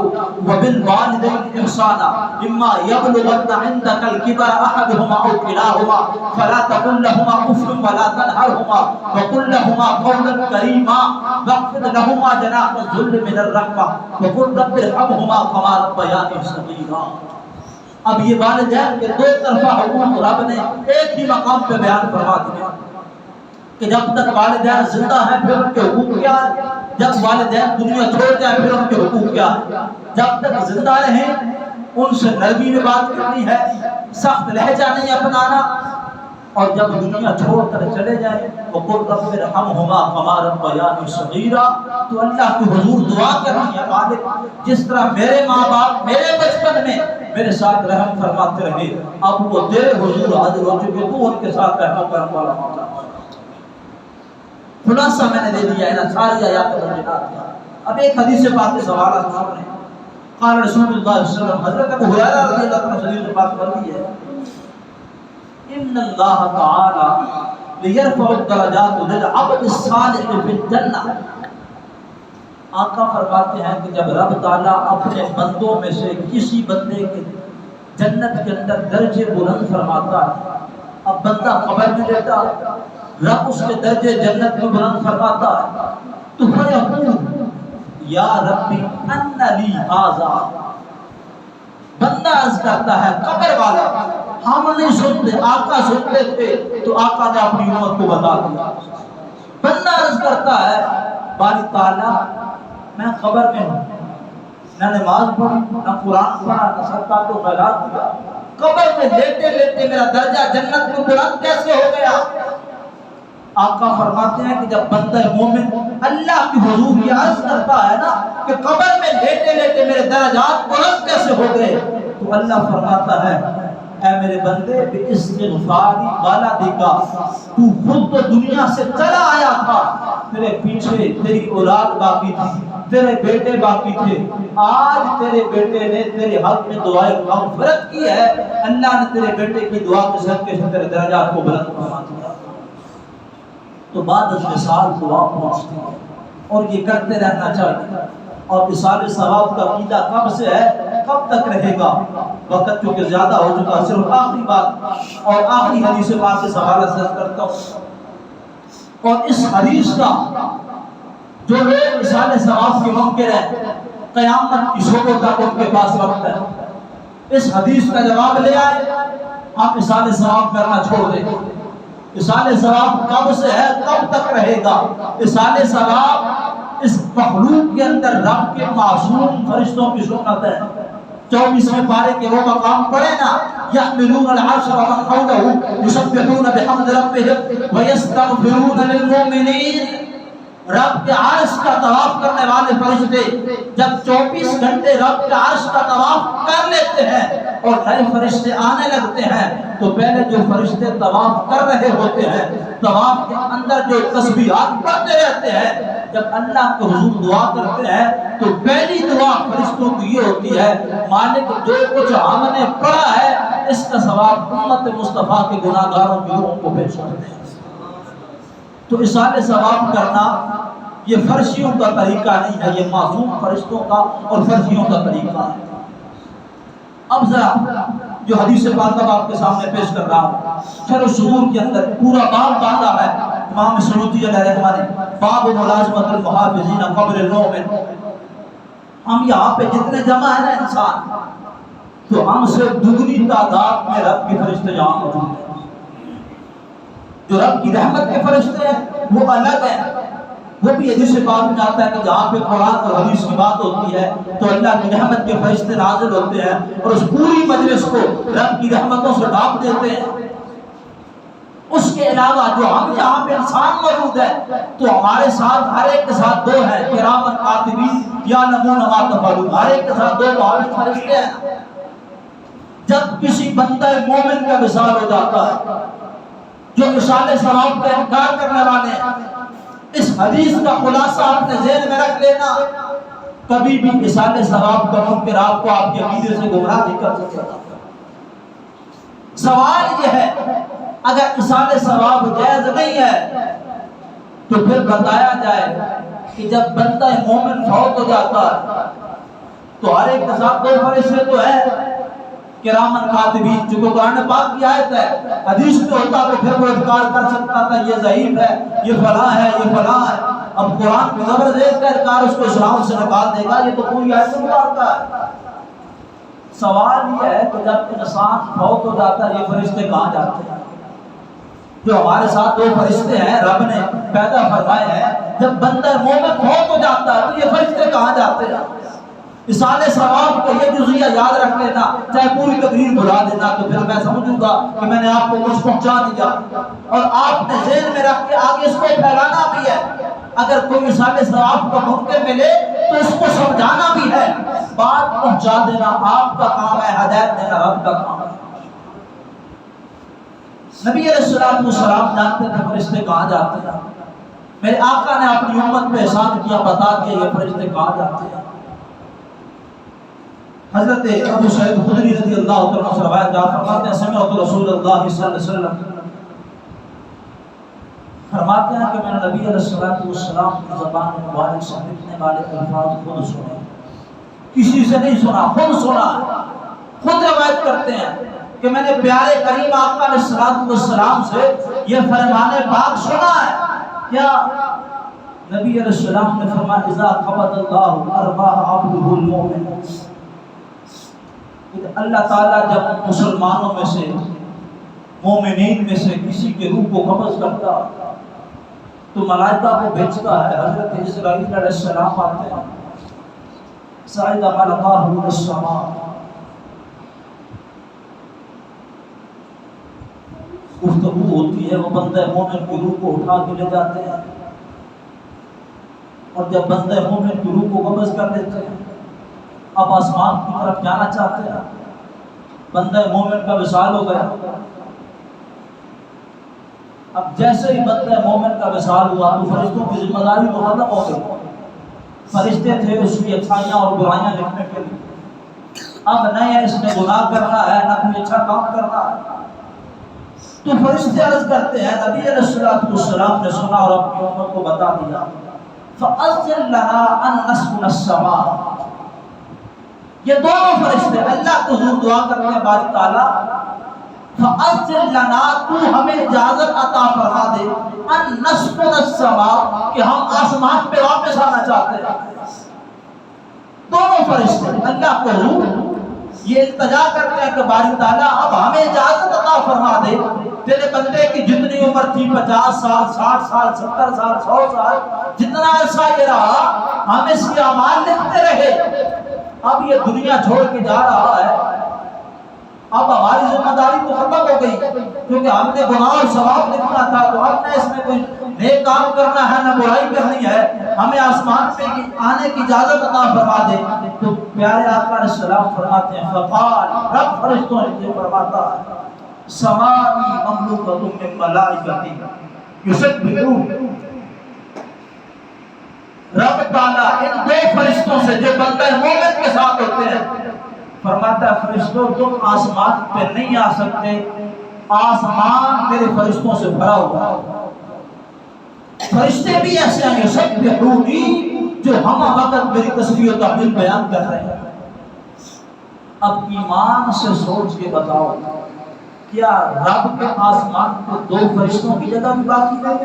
وَبِالْوَالِدَيْنِ إِحْسَانًا إِمَّا يَبْلُغَنَّ عِندَكَ الْكِبَرَ أَحَدُهُمَا أَوْ كِلَاهُمَا فَلَا تَقُل لَّهُمَا أُفٍّ وَلَا تَنْهَرْهُمَا وَقُل لَّهُمَا قَوْلًا كَرِيمًا وَاخْفِضْ لَهُمَا جَنَاحَ الذُّلِّ مِنَ الرَّحْمَةِ وَقُل رَّبِّ ارْحَمْهُمَا كَمَا رَبَّيَانِي صَغِيرًا۔ اب یہ والدین کے دو طرفہ حقوق رب نے ایک ہی مقام پہ بیان فرما دیا کہ جب تک والدین زندہ ہیں پھر ان کے حقوق کیا ہے، جب والدین دنیا چھوڑ جائیں پھر ان کے حقوق کیا ہے۔ جب تک زندہ رہیں ان سے نرمی میں بات کرنی ہے، سخت لہجہ نہیں اپنانا، اور جب دنیا چھوڑ کر چلے جائیں وَقُلْ رَبِّ ارْحَمْهُمَا كَمَا رَبَّيَانِي صَغِيرًا، تو اللہ کی حضور دعا کرنی ہے مالک جس طرح میرے ماں باپ میرے بچپن میں میرے ساتھ رحم فرماتے رہے، اب وہ تیرے حضور حاضر ہو چکے تو ان کے ساتھ رحم کرم والا ہوتا۔ خلاصہ میں نے دے دیا ہے نا ساری آیات کا۔ اب ایک حدیث پاک کے حوالہ سے سنیں۔ قال رسول اللہ صلی اللہ علیہ وسلم، حضرت ابو ہریرہ رضی اللہ عنہ حدیث پاک مروی ہے، ان اللہ تعالی لیرفع الدرجات للعبد الصالح فی الجنہ۔ آقا فرماتے ہیں کہ جب رب تعالیٰ اپنے بندوں میں سے کسی بندے کے جنت کے اندر درجے بلند فرماتا ہے، اب بندہ خبر نہیں لیتا، رب اس کے درجے جنت میں بلند فرماتا ہے، تو فیقول یا ربی ان لی ھذا، بندہ عرض کرتا ہے قبر والا، ہم نہیں سنتے آقا سنتے تھے تو آقا نے اپنی امت کو بتا دیا۔ بندہ عرض کرتا ہے باری تعالیٰ میں قبر میں ہوں، نہ نماز پڑھی نہ قرآن پڑھا نہ صدقہ تو خیرات دیا، قبر میں لیٹے لیٹے میرا درجہ جنت میں بلند کیسے ہو گیا؟ آقا فرماتے ہیں کہ جب بندہ مومن اللہ کی حضور یہ عرض کرتا ہے نا کہ قبر میں لیٹے لیٹے میرے درجات بلند کیسے ہو گئے، تو اللہ فرماتا ہے اے میرے بندے باستغفاری والدیکا، تو خود تو دنیا سے چلا آیا تھا، تیرے پیچھے تیری اولاد باقی تھی، تیرے بیٹے باقی تھے، آج تیرے بیٹے نے تیرے حق میں دعائے مغفرت کی ہے، اللہ نے تیرے بیٹے کی دعا کے صدقے سے تیرے درجات کو بلند فرما دیا۔ تو بعد از مثال دعا پہنچتی ہے اور یہ کرتے رہنا چاہیے۔ اور اصال ثواب کا عقیدہ کب سے ہے، کب تک رہے گا؟ وقت چونکہ زیادہ ہو چکا، صرف آخری بات اور آخری حدیث پاک سے حوالہ سے کرتا ہوں۔ اور اس حدیث کا جو لوگ اصال ثواب کے منکر ہیں، قیامت کی شبوں تک ان کے پاس وقت ہے، اس حدیث کا جواب لے آئے، ہم اصال ثواب کرنا چھوڑ دیں۔ اصال ثواب کب سے ہے، کب تک رہے گا؟ اصال ثواب اس مخلوق کے اندر رب کے معصوم فرشتوں کی سنت ہے۔ 24ویں پارے کے وہ مقام پڑھے نا، یحملون العرش ومن حولہ یسبحون بحمد ربہم ویستغفرون للمؤمنین۔ رب کے عرش کا طواف کرنے والے فرشتے جب 24 گھنٹے رب کے عرش کا طواف کر لیتے ہیں اور نئے فرشتے آنے لگتے ہیں، تو پہلے جو فرشتے طواف کر رہے ہوتے ہیں، طواف کے اندر جو تسبیحات پڑھتے رہتے ہیں، جب اللہ کے حضور دعا کرتے ہیں تو پہلی دعا فرشتوں کی یہ ہوتی ہے، مالک جو کچھ ہم نے پڑھا ہے اس کا ثواب امت مصطفیٰ کے گناہگاروں کی روحوں کو پیش کرتے ہیں۔ تو اصال ثواب کرنا یہ فرشیوں کا طریقہ نہیں ہے، یہ معصوم فرشتوں کا اور فرشیوں کا طریقہ ہے۔ اب ذرا جو حدیث پاک اب آپ کے سامنے پیش کر رہا ہوں، شرح الصدور کے اندر پورا باب باندھا ہے امام سیوطی علیہ رحمہ نے باب ملازمت المحافظین قبر المؤمن. ہم یہاں پہ جتنے جمع ہیں نا انسان، تو ہم سے دگنی تعداد میں رب کے فرشتے یہاں موجود ہیں. جو رب کی رحمت کے فرشتے ہیں وہ الگ ہیں. وہ بھی حدیث سے بات میں آتا ہے کہ جہاں پہ قرآن اور حدیث کی بات ہوتی ہے تو اللہ کی رحمت کے فرشتے نازل ہوتے ہیں اور اس پوری مجلس کو رب کی رحمتوں سے ڈھانپ دیتے ہیں. اس کے علاوہ جو ہم یہاں پہ انسان موجود ہے تو ہمارے ساتھ ہر ایک کے ساتھ دو ہیں کرامن کاتبین یعلمون ما تفعلون. ہر ایک کے ساتھ دو معاون فرشتے ہیں. جب کسی بندہ مومن کا وصال ہو جاتا ہے، جو وصال ثواب کا انکار کرنے والے ہیں، اس حدیث کا خلاصہ آپ نے ذہن میں رکھ لینا، کبھی بھی وصال ثواب کا منکر آپ کو آپ کے عقیدے سے گمراہ نہیں کر سکتا. سوال یہ ہے اگر وصال ثواب جائز نہیں ہے تو پھر بتایا جائے کہ جب بندہ مومن فوت ہو جاتا ہے تو ہر ایک کے ساتھ دو فرشتے تو ہے کرامن کاتبین، جو قرآن پاک کی آیت ہے. حدیث میں ہوتا تو پھر وہ انکار کر سکتا تھا یہ ضعیف ہے، یہ فلاں ہے، یہ فلاں ہے. اب قرآن کی زبردست انکار اس کو اسلام سے نکال دے گا، یہ تو کوئی آیت نہیں مانتا ہے. سوال یہ ہے کہ جب انسان فوت ہو جاتا ہے یہ فرشتے کہاں جاتے ہیں؟ جو ہمارے ساتھ دو فرشتے ہیں رب نے پیدا فرمائے ہیں، جب بندہ مومن فوت ہو جاتا ہے تو یہ فرشتے کہاں جاتے ہیں؟ وصال ثواب کا یہ جزیہ یاد رکھ لینا، چاہے پوری تقریر بھلا دینا تو پھر میں سمجھوں گا کہ میں نے آپ کو کچھ پہنچا دیا. اور آپ نے ذہن میں رکھ کے آگے اس کو پھیلانا بھی ہے. اگر کوئی وصال ثواب کا موقع ملے تو اس کو سمجھانا بھی ہے. بات پہنچا دینا آپ کا کام ہے، ہدایت دینا رب کا کام ہے. نبی علیہ السلام جانتے تھے فرشتے کہاں جاتے ہیں. میرے آقا نے اپنی امت پہ احسان کیا، بتا دیا یہ فرشتے کہاں جاتے ہیں. حضرت ابو سعید خدری رضی اللہ عنہ سے روایت ہے، فرماتے ہیں سمعت رسول اللہ صلی اللہ علیہ وسلم، فرماتے ہیں کہ میں نے نبی علیہ السلام کی زبان مبارک سے لکھنے والے الفاظ خود سنے، کسی سے نہیں سنا، خود سنا. خود روایت کرتے ہیں کہ میں نے پیارے کریم آقا علیہ السلام سے یہ فرمان پاک سنا ہے. کیا؟ نبی علیہ السلام نے فرمایا اذا قبض اللہ ارواح عبده المؤمن، اللہ تعالیٰ جب مسلمانوں میں سے مومنین میں سے کسی کے روح کو قبض کرتا تو ملائکہ کو بھیجتا ہے. حضرت اسرائیل علیہ السلام آتے ہیں، صعد ملکہ السماء، گفتگو ہوتی ہے، وہ بندہ مومن کی روح کو اٹھا کے لے جاتے ہیں اور جب بندہ مومن کی روح کو قبض کر لیتے ہیں اب آسمان کی طرف جانا چاہتے ہیں. بندہ مومن کا وصال ہو گیا. اب جیسے ہی بندہ مومن کا وصال ہوا تو فرشتوں کی ذمہ داری تو ختم ہو گئی. فرشتے تھے اس کی اچھائیاں اور برائیاں لکھنے کے لیے. اب نہ اس نے گناہ کرنا ہے نہ کوئی اچھا کام کرنا ہے. تو فرشتے عرض کرتے ہیں، نبی علیہ السلام نے سنا اور اپنی امت کو بتا دیا، فَأَذِّن لَنَا أَن نَسْكُنَ السَّمَاءَ. یہ دونوں فرشتے اللہ کو حضور دعا کرتے ہیں باری تعالیٰ فَأَذِّن لَنَا، تو ہمیں اجازت عطا فرما دے، أَن نَسْكُنَ السَّمَاءَ، کہ ہم آسمان پہ واپس آنا چاہتے ہیں. دونوں فرشتے اللہ کو حضور یہ التجا کرتے ہیں کہ باری تعالیٰ اب ہمیں اجازت عطا فرما دے، تیرے بندے کی جتنی عمر تھی 50 سال 60 سال 70 سال 100 سال جتنا عرصہ یہ رہا ہم اس کے اعمال لکھتے رہے. اب یہ دنیا چھوڑ کے جا رہا ہے، اب ہماری ذمہ داری تو ختم ہو گئی کیونکہ ہم نے گناہ اور ثواب لکھنا تھا، تو اب نہ اس میں کوئی نیک کام کرنا ہے نہ برائی کرنی ہے، ہمیں آسمان پہ آنے کی اجازت عطا فرما دے. تو پیارے آقا علیہ السلام فرماتے ہیں فقال، رب فرشتوں سے فرماتا ہے سمائی مملوکۃ من ملائکتی یسبحون، رب تعالیٰ ان دو فرشتوں سے جو بندہ مومن کے ساتھ ہوتے ہیں فرماتا ہے فرشتوں تم آسمان پہ نہیں آ سکتے، آسمان میرے فرشتوں سے بھرا ہوا ہے. فرشتے بھی ایسے ہیں یسبحونی جو ہم وقت میری تسبیح و تحمیل بیان کر رہے ہیں. اب ایمان سے سوچ کے بتاؤ کیا رب کے آسمان کو دو فرشتوں کی جگہ بھی باقی ہے؟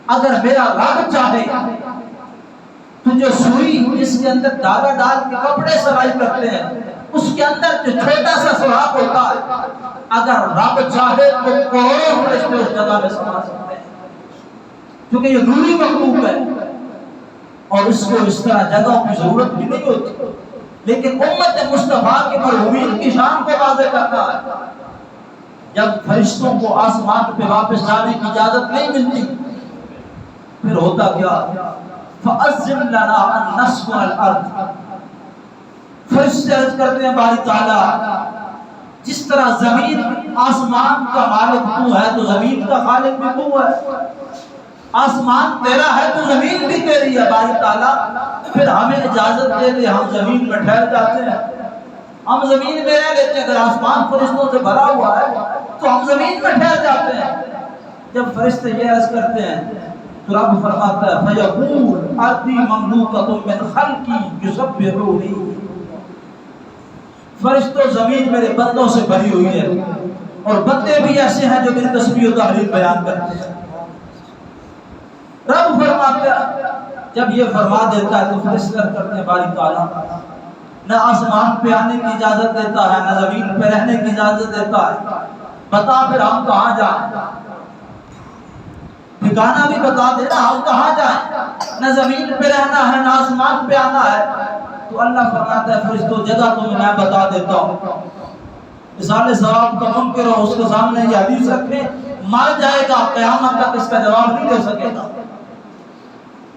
اگر میرا رب چاہے تو جو سوئی جس کے اندر دھاگا ڈال کے کپڑے سلائی کرتے ہیں اس کے اندر جو چھوٹا سا سوراخ ہوتا ہے، اگر رب چاہے تو کروڑوں فرشتے اس جگہ میں سما سکتے ہیں، کیونکہ یہ نوری مخلوق ہے اور اس کو اس طرح جگہوں کی ضرورت بھی نہیں ہوتی۔ لیکن امت مصطفیٰ کے مرحومین کی شان کو واضح کرتا ہے، جب فرشتوں کو آسمان پہ واپس جانے کی اجازت نہیں ملتی پھر ہوتا کیا؟ فَأَذِّن لَنَا أَن نَّسْكُنَ الْأَرْضَ، فرشتے عرض کرتے ہیں باری تعالیٰ جس طرح زمین آسمان کا مالک تو ہے تو زمین کا خالق بھی تو ہے، آسمان تیرا ہے تو زمین بھی تیری ہے، باری تعالیٰ پھر ہمیں اجازت دے دے، ہم زمین میں ٹھہر جاتے ہیں، ہم زمین میں رہ لیتے ہیں، اگر آسمان فرشتوں سے بھرا ہوا ہے تو ہم زمین میں ٹھہر جاتے ہیں۔ جب فرشتے یہ عرض کرتے ہیں تو رب فرماتا ہے فَيَقُولُ أَرْضِي مَمْلُوكَةٌ مِّنْ خَلْقِي يُسَبِّحُونِي، فرشتوں زمین میرے بندوں سے بھری ہوئی ہے اور بندے بھی ایسے ہیں جو میری تسبیح و تحلیل بیان کرتے ہیں۔ رب فرماتا ہے جب یہ فرما دیتا ہے تو فرشتے کرتے ہیں باری تعالیٰ نہ آسمان پہ آنے کی اجازت دیتا ہے نہ زمین پہ رہنے کی اجازت دیتا ہے، بتا پھر ہم کہاں جائیں، ٹھکانہ بھی بتا دینا ہم کہاں جائیں، نہ زمین پہ رہنا ہے نہ آسمان پہ آنا ہے۔ تو اللہ فرماتا ہے فرشتوں جگہ تمہیں میں بتا دیتا ہوں، مثال ثواب کا منکر ہو اس کے سامنے یہ حدیث رکھیں، مر جائے گا قیامت تک اس کا جواب نہیں دے سکے گا،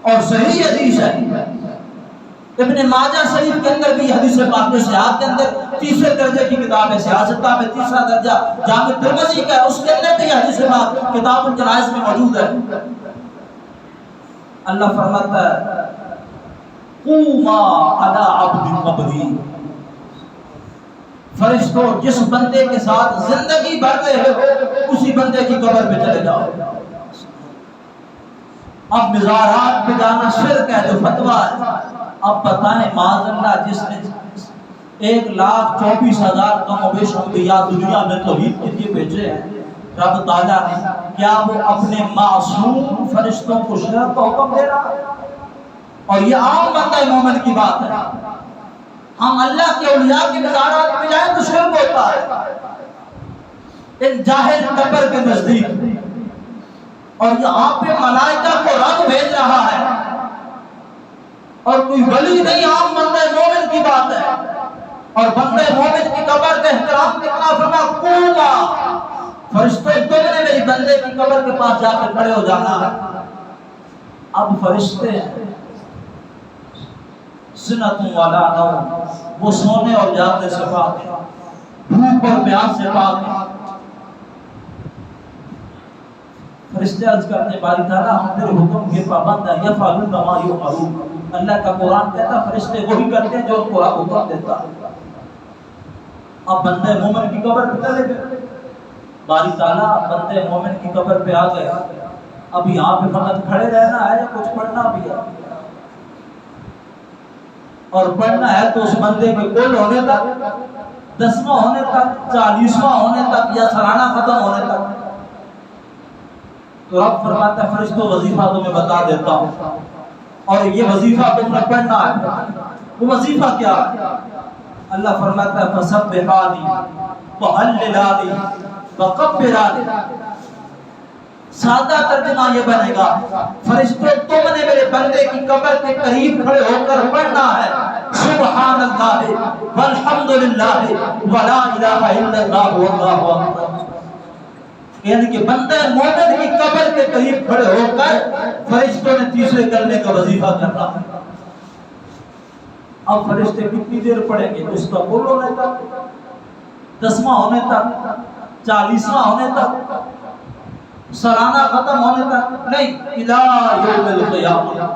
اور صحیح حدیث ہے، ابن ماجہ شریف کے اندر بھی حدیث پاک میں سیاحت کے اندر تیسرے درجے کی کتاب ہے، سیاست میں تیسرا درجہ جامع ترمذی کا ہے، اس کے اندر بھی حدیث پاک کتاب الجنائز میں موجود ہے۔ اللہ فرماتا ہے قوما علی عبد قبری، فرشتوں جس بندے کے ساتھ زندگی بھر رہے ہو اسی بندے کی قبر پہ چلے جاؤ۔ اب مزارات پہ جانا شرک ہے جو فتویٰ ہے، اب بتائیں معاذ اللہ جس نے 1,24,000 کم و بیش انبیاء دنیا میں توحید کے لیے بھیجے ہیں، رب تعالیٰ نے کیا وہ اپنے معصوم فرشتوں کو شرک کا حکم دے رہا ہے؟ اور یہ عام بندہ مومن کی بات ہے، ہم اللہ کے اولیاء کی مزارات پہ جائیں تو شرک ہوتا ہے ان جاہل قبر کے نزدیک، اور یہاں پہ ملائکہ کو رب بھیج رہا ہے اور کوئی ولی نہیں، عام بندہ مومن کی بات ہے، اور بندے مومن کی قبر کا احترام کتنا فرما قوما، فرشتوں تم نے میری بندے کی قبر کے پاس جا کے کھڑے ہو جانا ہے۔ اب فرشتے سنت والا نوم، وہ سونے اور جاگنے سے پاک ہے، بھوک اور پیاس سے پاک ہے۔ فرشتے عرض کرتے ہیں باری تعالیٰ ہم تیرے حکم کے پابند ہیں، یفعلون ما یؤمرون، اللہ کا قرآن کہتا فرشتے وہی کرتے ہیں جو قرآن حکم دیتا ہے۔ اب بندے مومن کی قبر پہ چلے گئے، باری تعالیٰ بندے مومن کی قبر پہ آ گئے، اب یہاں پہ فقط کھڑے رہنا ہے یا کچھ پڑھنا بھی ہے، اور پڑھنا ہے تو اس بندے کے کل ہونے تک، 10واں ہونے تک، 40واں ہونے تک یا سالانہ ختم ہونے تک۔ تو رب فرماتا ہے فرشتوں وظیفہ تمہیں بتا دیتا ہوں، اور یہ وظیفہ تم نے پڑھنا ہے۔ وہ وظیفہ کیا ہے؟ اللہ فرماتا ہے فسبحانی وہللانی وکبرانی، سادہ ترجمہ یہ بنے گا فرشتوں تم نے میرے بندے کی قبر کے قریب کھڑے ہو کر پڑھنا ہے سبحان اللہ والحمدللہ ولا الہ الا اللہ واللہ اکبر، یعنی کہ بندہ مومن کی قبر کے قریب کھڑے ہو کر فرشتوں نے تیسرے کرنے کا وظیفہ کرنا ہے۔ اب فرشتے کتنی دیر پڑھیں گے؟ اس کا کل ہونے تک، 10واں ہونے تک، 40واں ہونے تک، سالانہ ختم ہونے تک نہیں، الى یوم القیامہ،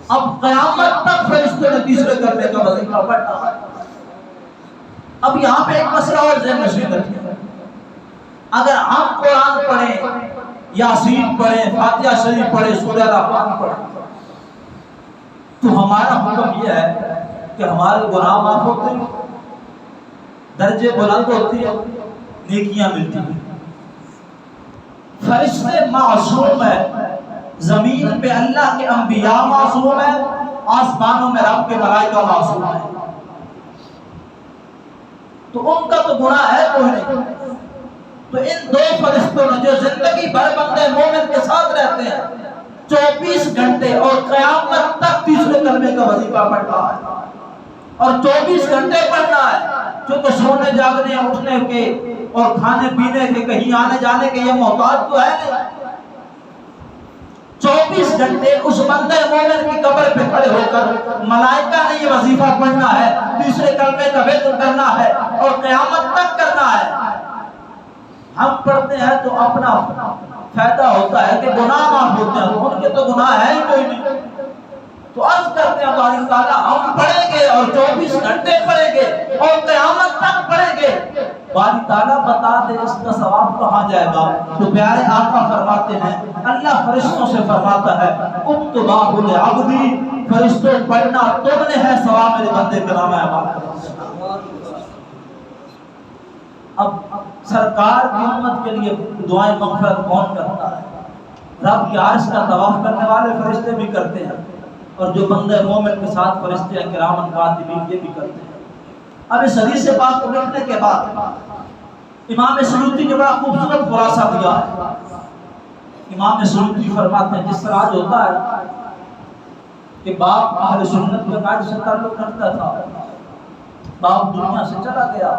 اب قیامت تک فرشتوں نے تیسرے کرنے کا وظیفہ پڑھنا ہے۔ اب یہاں پہ ایک مسئلہ اور ذہن نشین رکھیں، اگر ہم قرآن پڑھیں، یاسین پڑھیں، فاتحہ شریف پڑھیں، سورہ رحمان پڑھیں، تو ہمارا حکم یہ ہے کہ ہمارے گناہ معاف ہوتے ہیں، درجے بلند ہوتے ہیں، نیکیاں ملتی ہیں۔ فرشتے معصوم ہیں، زمین پہ اللہ کے انبیاء معصوم ہیں، آسمانوں میں رب کے ملائکہ معصوم ہیں، تو ان کا تو گناہ ہے کوئی نہیں۔ تو ان دو فرشتوں نے جو زندگی بھر بندے مومن کے ساتھ رہتے ہیں، 24 گھنٹے اور قیامت تک تیسرے کلمے کا وظیفہ پڑھنا ہے، اور 24 گھنٹے پڑھنا ہے، کیونکہ سونے جاگنے اٹھنے کے اور کھانے پینے کے کہیں آنے جانے کے یہ محتاج تو ہے نہیں۔ 24 گھنٹے اس بندے مومن کی قبر پہ کھڑے ہو کر ملائکہ نے یہ وظیفہ پڑھنا ہے، تیسرے کلمے کا ذکر کرنا ہے اور قیامت تک کرنا ہے۔ ہم پڑھتے ہیں تو اپنا فائدہ ہوتا ہے کہ گناہ معاف ہوتے ہیں، ان کے تو گناہ ہے ہی کوئی نہیں۔ تو عرض کرتے ہیں باری تعالیٰ ہم پڑھیں گے اور 24 گھنٹے پڑھیں گے اور قیامت تک پڑھیں گے، باری تعالیٰ بتا دے اس کا ثواب کہاں جائے گا؟ تو پیارے آقا فرماتے ہیں، اللہ فرشتوں سے فرماتا ہے اکتباہ لعبدی، فرشتوں پڑھنا تم نے ہے، ثواب میرے بندے کا نام ہے۔ اب سرکار کی امت کے لیے دعائیں مغفرت کون کرتا ہے؟ رب کی عرش کا طواف کرنے والے فرشتے بھی کرتے ہیں، اور جو بندے مومن کے ساتھ فرشتے کرام کاتبین یہ بھی کرتے ہیں۔ اب اس حدیث پاک کو لکھنے کے بعد امام سیوطی نے بڑا خوبصورت خلاصہ دیا ہے۔ امام سیوطی فرماتے ہیں جس طرح آج ہوتا ہے کہ باپ اہل سنت کے قائد سے تعلق کرتا تھا، باپ دنیا سے چلا گیا،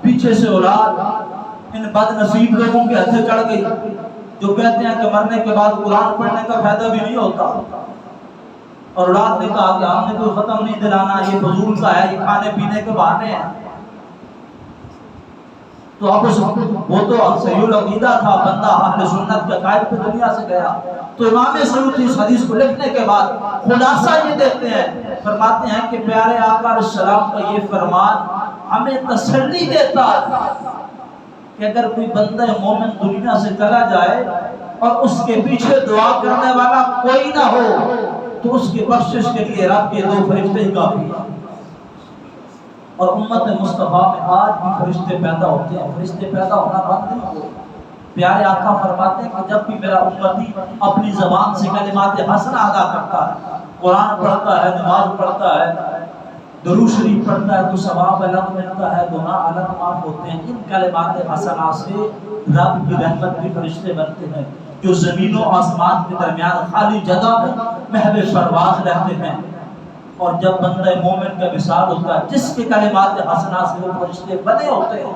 پیچھے سے اولاد ان بد نصیب لوگوں کے ہتھے چڑھ گئی جو کہتے ہیں کہ مرنے کے بعد قرآن پڑھنے کا فائدہ بھی نہیں ہوتا، اور اولاد نے کہا کہ ہم نے کوئی ختم نہیں دلانا، یہ فضول کا ہے، یہ کھانے پینے کے بہانے ہیں۔ تو اب وہ تو صحیح العقیدہ تھا، بندہ اہل سنت کے قائد پہ دنیا سے گیا۔ تو امام سیوطی اس حدیث کو لکھنے کے بعد خلاصہ یہ دیتے ہیں، فرماتے ہیں کہ پیارے آقا علیہ السلام کا یہ فرمان ہمیں تسلی دیتا ہے کہ اگر کوئی بندہ مومن دنیا سے چلا جائے اور اس کے پیچھے دعا کرنے والا کوئی نہ ہو تو اس کی بخشش کے لیے رب کے دو فرشتے ہی کافی ہیں۔ اور امت مصطفیٰ میں آج بھی فرشتے پیدا ہوتے ہیں، فرشتے پیدا ہونا بند نہیں ہوئے۔ پیارے آقا فرماتے ہیں کہ جب بھی میرا امتی اپنی زبان سے کلمات حسنہ ادا کرتا ہے، قرآن پڑھتا ہے، نماز پڑھتا ہے، درود شریف پڑھتا ہے، تو ثواب الگ ملتا ہے، گناہ الگ معاف ہوتے ہیں۔ ان کلمات حسنہ سے رب کی رحمت کے فرشتے بنتے ہیں جو زمین و آسمان کے درمیان خالی جگہ میں محو پرواز رہتے ہیں۔ اور جب بندہ مومن کا وصال ہوتا ہے جس کے کلمات حسنہ سے وہ فرشتے بنے ہوتے ہیں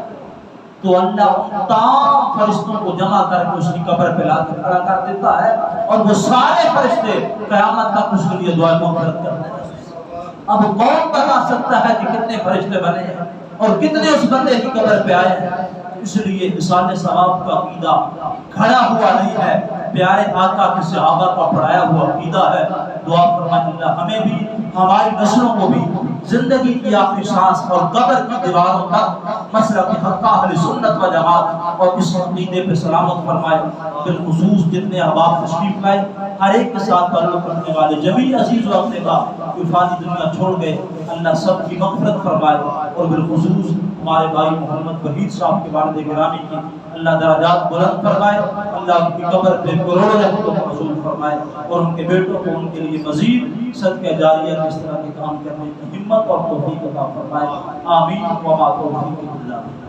تو اللہ ان تمام فرشتوں کو جمع کر کے اس کی قبر پہ لا کر کھڑا کر دیتا ہے، اور وہ سارے فرشتے قیامت تک اس کے لیے دعا مغفرت کرتے ہیں۔ اب کون بتا سکتا ہے کہ کتنے فرشتے بنے ہیں اور کتنے اس بندے کی قبر پہ آئے ہیں؟ اس لیے وصال ثواب کا عقیدہ کھڑا ہوا نہیں ہے، پیارے آقا کے صحابہ کا پڑھایا ہوا عقیدہ ہے۔ دعا فرمائے اللہ ہمیں بھی ہماری نسلوں کو بھی زندگی کی آخری سانس اور قبر کی دیواروں تک مسلک حق اہل سنت و جماعت اور اس عقیدے پہ سلامت فرمائے۔ بالخصوص جتنے احباب تشریف لائے ہر ایک کے ساتھ تعلق رکھنے والے جمیع عزیز و اقربا جو فانی دنیا چھوڑ گئے، اللہ سب کی مغفرت فرمائے، اور بالخصوص ہمارے بھائی محمد وحید صاحب کے والد گرامی کی اللہ درجات بلند فرمائے، اللہ ان کی قبر پہ کروڑوں رحمتوں کو نزول فرمائے، اور ان کے بیٹوں کو ان کے لیے مزید صدقہ جاریہ اس طرح کے کام کرنے کی ہمت اور توفیق عطا فرمائے۔ آمین وما توفیق الا باللہ۔